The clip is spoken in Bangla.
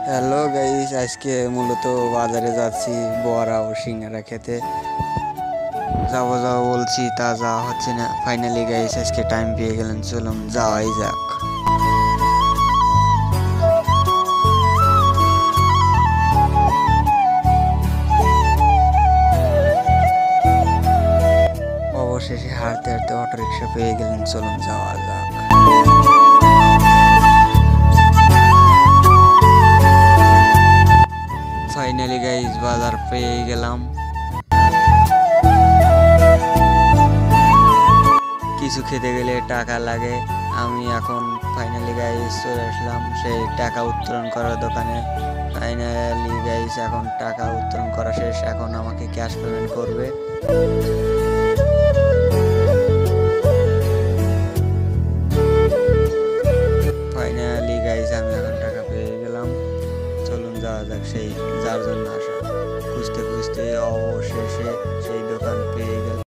হ্যালো গাইস, আজকে মূলত বাজারে যাচ্ছি বড়া ও সিঙ্গারা খেতে। যাবো যাবো বলছি, তা যাওয়া হচ্ছে না। ফাইনালি গাইস আজকে টাইম পেয়ে গেলেন, চলুন যাওয়াই যাক। অবশেষে হাঁটতে হাঁটতে অটোরিকশা পেয়ে গেলেন, চলুন যাওয়া যাক। ফাইনালি গাইস বাজার পেয়ে গেলাম। কিছু খেতে গেলে টাকা লাগে। আমি এখন ফাইনালি গাইস চলে আসলাম সেই টাকা উত্তোলন করার দোকানে। ফাইনালি গাইস এখন টাকা উত্তোলন করা শেষ, এখন আমাকে ক্যাশ পেমেন্ট করবে। ফাইনালি গাইস আমি এখন টাকা পেয়ে গেলাম, চলুন যাওয়া যাক সেই যার জন্য আসা। খুঁজতে খুঁজতে অবশেষে সেই দোকান পেয়ে গেল।